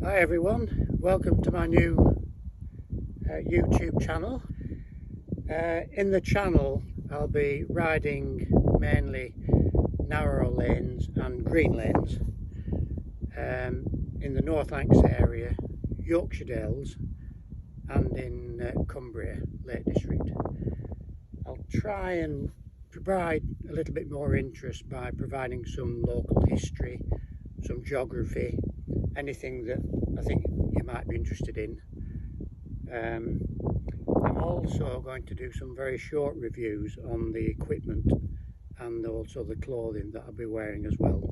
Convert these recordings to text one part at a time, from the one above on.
Hi everyone, welcome to my new YouTube channel. In the channel I'll be riding mainly narrow lanes and green lanes in the North Lancs area, Yorkshire Dales and in Cumbria, Lake District. I'll try and provide a little bit more interest by providing some local history, some geography, anything that I think you might be interested in. I'm also going to do some very short reviews on the equipment and also the clothing that I'll be wearing as well.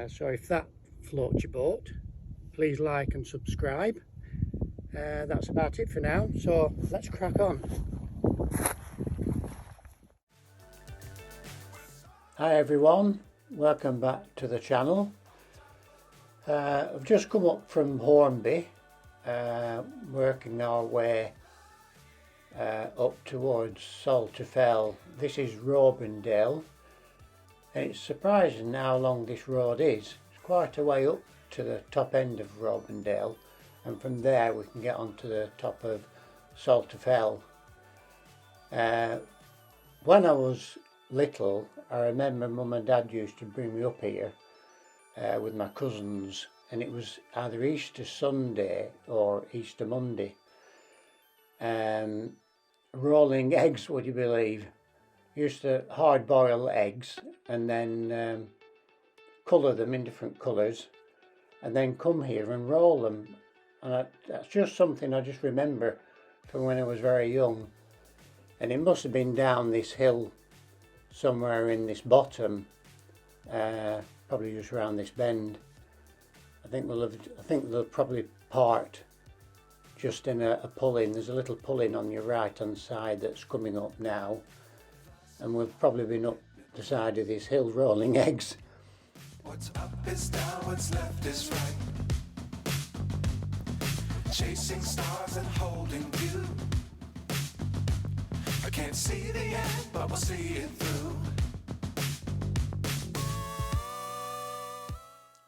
So if that floats your boat, please like and subscribe. That's about it for now, so let's crack on. Hi everyone, welcome back to the channel. I've just come up from Hornby, working our way up towards Salterfell. This is Robindale, and it's surprising how long this road is. It's quite a way up to the top end of Robindale, and from there we can get onto the top of Salterfell. When I was little, I remember Mum and Dad used to bring me up here with my cousins, and it was either Easter Sunday or Easter Monday. Rolling eggs, would you believe? Used to hard boil eggs and then colour them in different colours and then come here and roll them, and that's just something I just remember from when I was very young. And it must have been down this hill somewhere in this bottom, probably just around this bend. I think they'll probably part just in a pull-in. There's a little pull-in on your right hand side that's coming up now, and we've probably been up the side of this hill rolling eggs. What's up is down, what's left is right. Chasing stars and holding you. I can't see the end, but we'll see it through.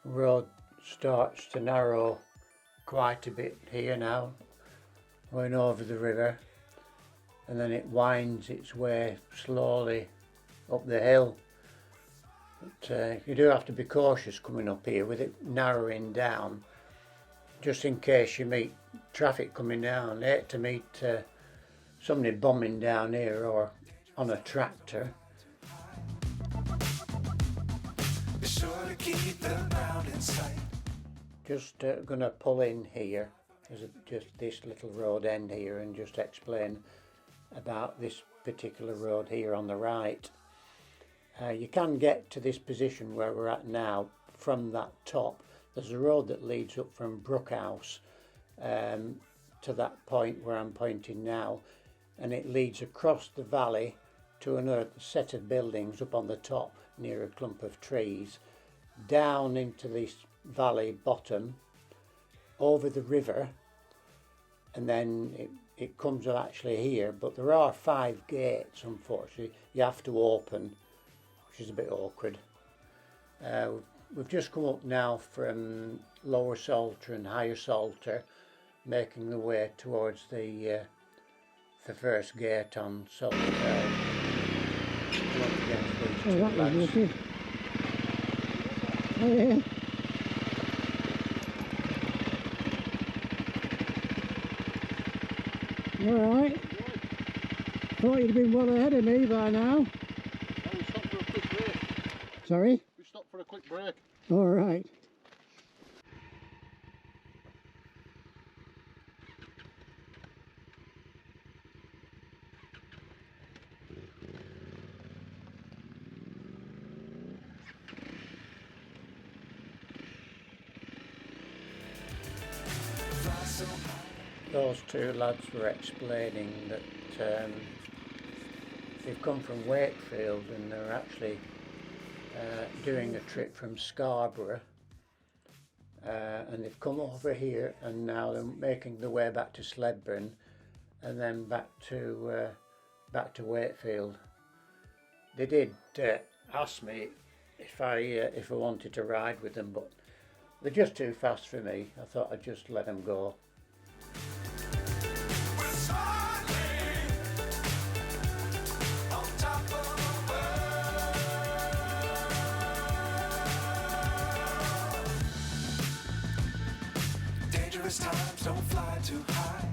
Road starts to narrow quite a bit here now, going over the river, and then it winds its way slowly up the hill. But you do have to be cautious coming up here with it narrowing down, just in case you meet traffic coming down. I hate to meet somebody bombing down here or on a tractor. Be sure to keep the ground in sight. Just going to pull in here. There's just this little road end here, and just explain about this particular road here on the right. You can get to this position where we're at now from that top. There's a road that leads up from Brookhouse to that point where I'm pointing now, and it leads across the valley to another set of buildings up on the top near a clump of trees, down into this valley bottom, over the river, and then it comes up actually here. But there are 5 gates, unfortunately, you have to open, which is a bit awkward. We've just come up now from Lower Salter and Higher Salter, making the way towards the first gate on Salter. Oh yeah. You alright? Thought you'd been well ahead of me by now. We stopped for a quick break. Sorry? We stopped for a quick break. Alright. Those two lads were explaining that they've come from Wakefield and they're actually doing a trip from Scarborough, and they've come over here, and now they're making the way back to Sledburn and then back to Wakefield. They did ask me if I wanted to ride with them, but they're just too fast for me. I thought I'd just let them go. Dangerous times, don't fly too high.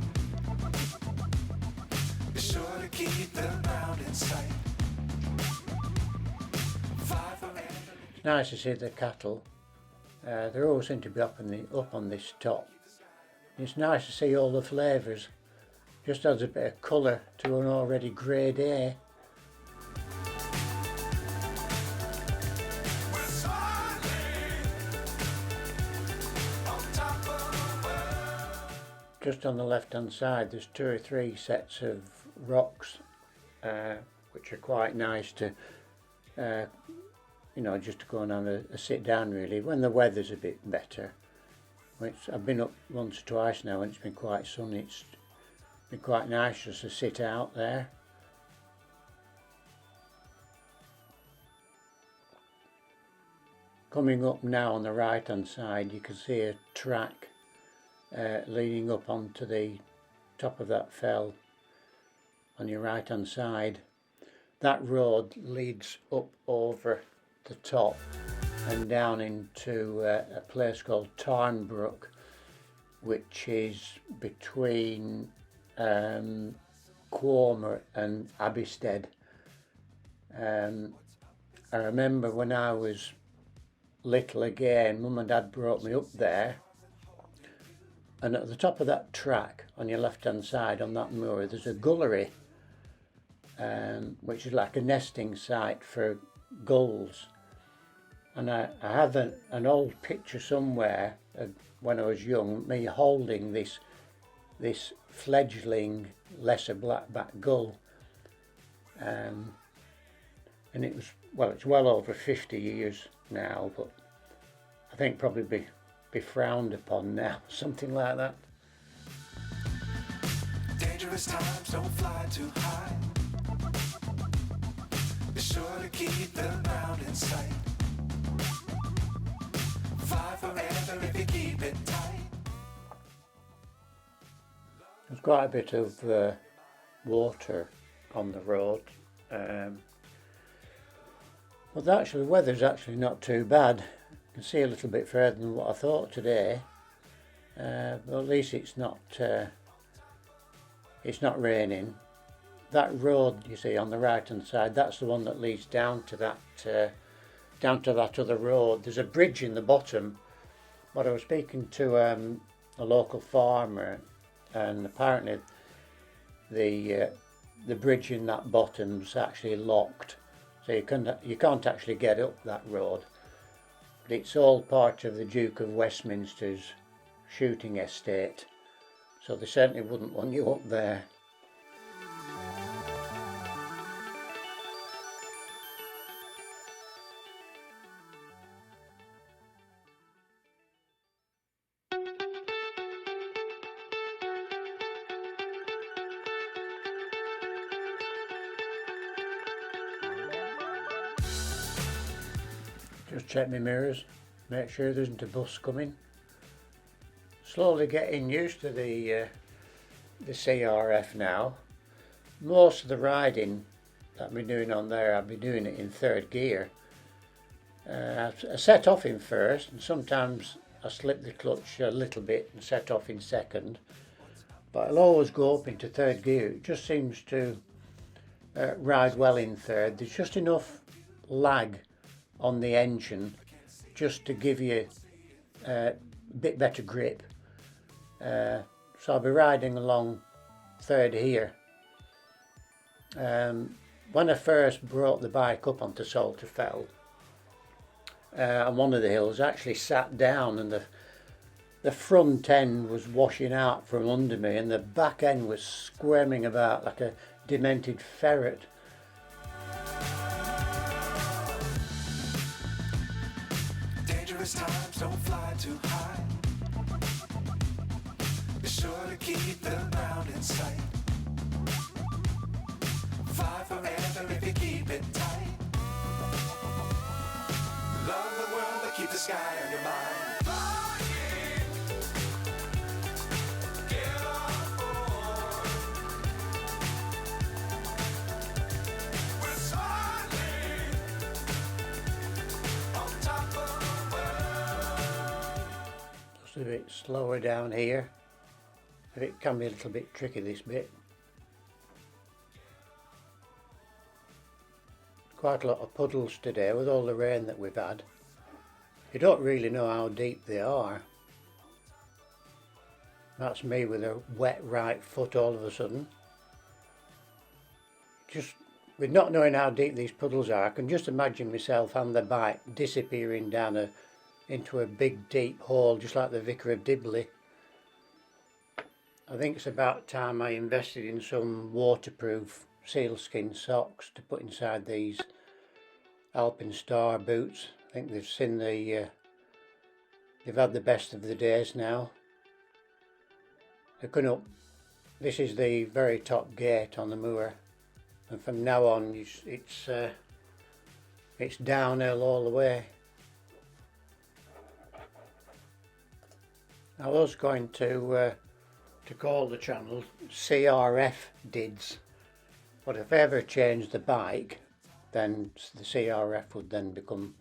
Be sure to keep the ground in sight. Fly forever. It's nice to see the cattle. They all seem to be up on this top. It's nice to see all the flavours. Just adds a bit of colour to an already grey day. Just on the left hand side there's 2 or 3 sets of rocks which are quite nice to you know, just to go and have a sit down really when the weather's a bit better. I've been up once or twice now and it's been quite sunny. It's been quite nice just to sit out there. Coming up now on the right hand side you can see a track leading up onto the top of that fell on your right hand side. That road leads up over the top and down into a place called Tarnbrook, which is between Cromer and Abbeystead. I remember when I was little again, Mum and Dad brought me up there, and at the top of that track on your left hand side on that moor there's a gullery which is like a nesting site for gulls. And I have an old picture somewhere of when I was young, me holding this fledgling lesser blackback gull, and it was, well, it's well over 50 years now, but I think probably be frowned upon now, something like that. Dangerous times, don't fly too high. Be sure to keep the ground in sight. Fly forever if you keep it tight. There's quite a bit of water on the road, but actually the weather's actually not too bad. You can see a little bit further than what I thought today, but at least it's not raining. That road you see on the right hand side, that's the one that leads down to that other road. There's a bridge in the bottom, but I was speaking to a local farmer, and apparently the bridge in that bottom's actually locked, so you can't actually get up that road. But it's all part of the Duke of Westminster's shooting estate, so they certainly wouldn't want you up there. Just check my mirrors, make sure there isn't a bus coming. Slowly getting used to the CRF now. Most of the riding that I've been doing on there, I've been doing it in 3rd gear. I set off in 1st, and sometimes I slip the clutch a little bit and set off in 2nd. But I'll always go up into 3rd gear. It just seems to ride well in 3rd. There's just enough lag on the engine just to give you a bit better grip. So I'll be riding along 3rd here. When I first brought the bike up onto Salter Fell, on one of the hills, I actually sat down and the front end was washing out from under me and the back end was squirming about like a demented ferret. Dangerous times, don't fly too high. Be sure to keep the ground in sight. Fly forever if you keep it tight. Love the world, but keep the sky on your mind. Fly. a bit slower down here. It can be a little bit tricky, this bit. Quite a lot of puddles today with all the rain that we've had. You don't really know how deep they are. That's me with a wet right foot all of a sudden. Just with not knowing how deep these puddles are, I can just imagine myself and the bike disappearing down into a big deep hole, just like the Vicar of Dibley. I think it's about time I invested in some waterproof sealskin socks to put inside these Alpenstar boots. I think they've seen they've had the best of the days now. They're coming up. This is the very top gate on the moor, and from now on it's downhill all the way. I was going to call the channel CRF Dids, but if I ever change the bike, then the CRF would then become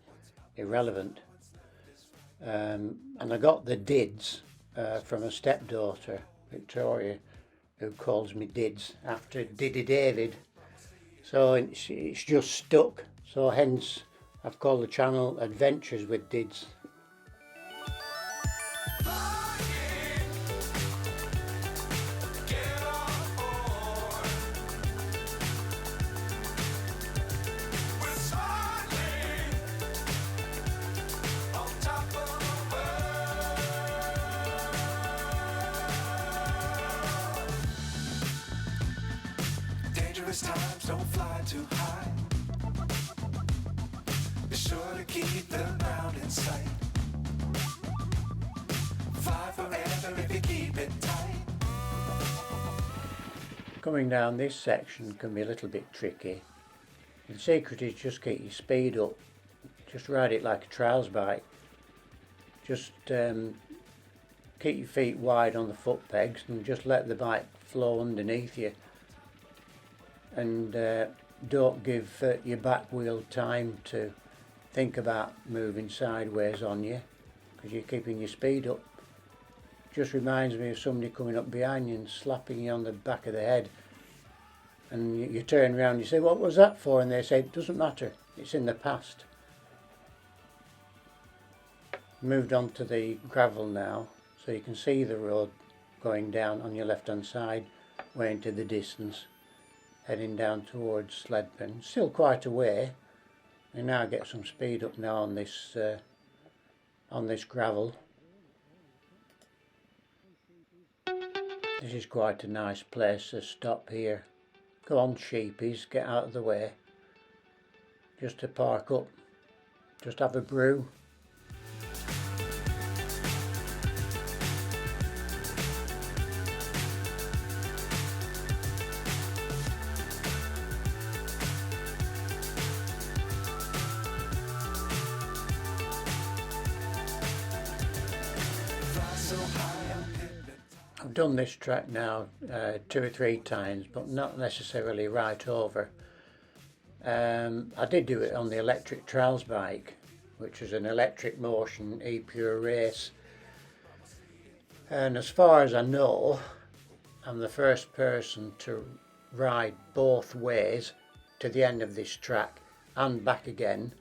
irrelevant. And I got the Dids from a stepdaughter, Victoria, who calls me Dids after Diddy David. So it's just stuck. So hence I've called the channel Adventures with Dids. Times don't fly too high. Be sure to keep the ground in sight. Fly forever if you keep it tight. Coming down this section can be a little bit tricky. The secret is just keep your speed up. Just ride it like a trials bike. Just keep your feet wide on the foot pegs and just let the bike flow underneath you. And don't give your back wheel time to think about moving sideways on you, because you're keeping your speed up. Just reminds me of somebody coming up behind you and slapping you on the back of the head, and you turn around and you say, "What was that for?" And they say, "It doesn't matter, it's in the past." Moved on to the gravel now, so you can see the road going down on your left hand side way into the distance, heading down towards Sledpen. Still quite a way. We now get some speed up now on this gravel. This is quite a nice place to stop here. Go on, sheepies, get out of the way. Just to park up, just have a brew. I've done this track now 2 or 3 times, but not necessarily right over. I did do it on the electric trials bike, which is an electric motion E-Pure race, and as far as I know, I'm the first person to ride both ways to the end of this track and back again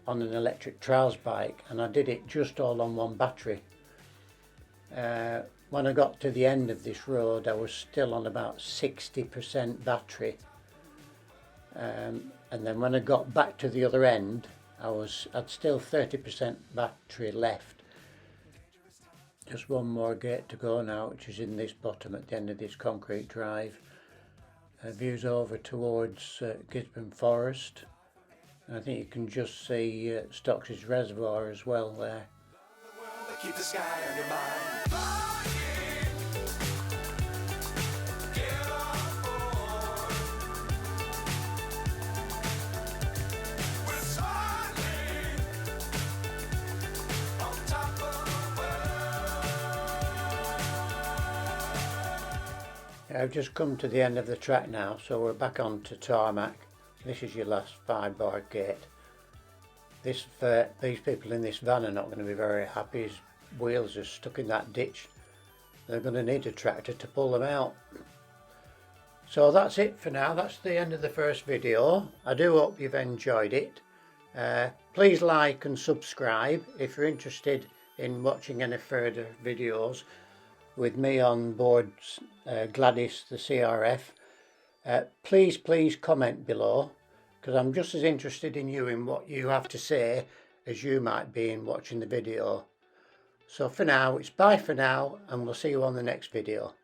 on an electric trials bike, and I did it just all on one battery. When I got to the end of this road, I was still on about 60% battery, and then when I got back to the other end, I'd still 30% battery left. Just one more gate to go now, which is in this bottom at the end of this concrete drive. Views over towards Gisborne Forest, and I think you can just see Stocks's Reservoir as well there. Keep the sky on your mind. I've just come to the end of the track now, so we're back on to tarmac. This is your last 5-bar gate. These people in this van are not going to be very happy. wheels are stuck in that ditch. They're going to need a tractor to pull them out. So that's it for now. That's the end of the first video. I do hope you've enjoyed it. Please like and subscribe if you're interested in watching any further videos with me on board Gladys the CRF. Please comment below, because I'm just as interested in you in what you have to say as you might be in watching the video. So for now, it's bye for now, and we'll see you on the next video.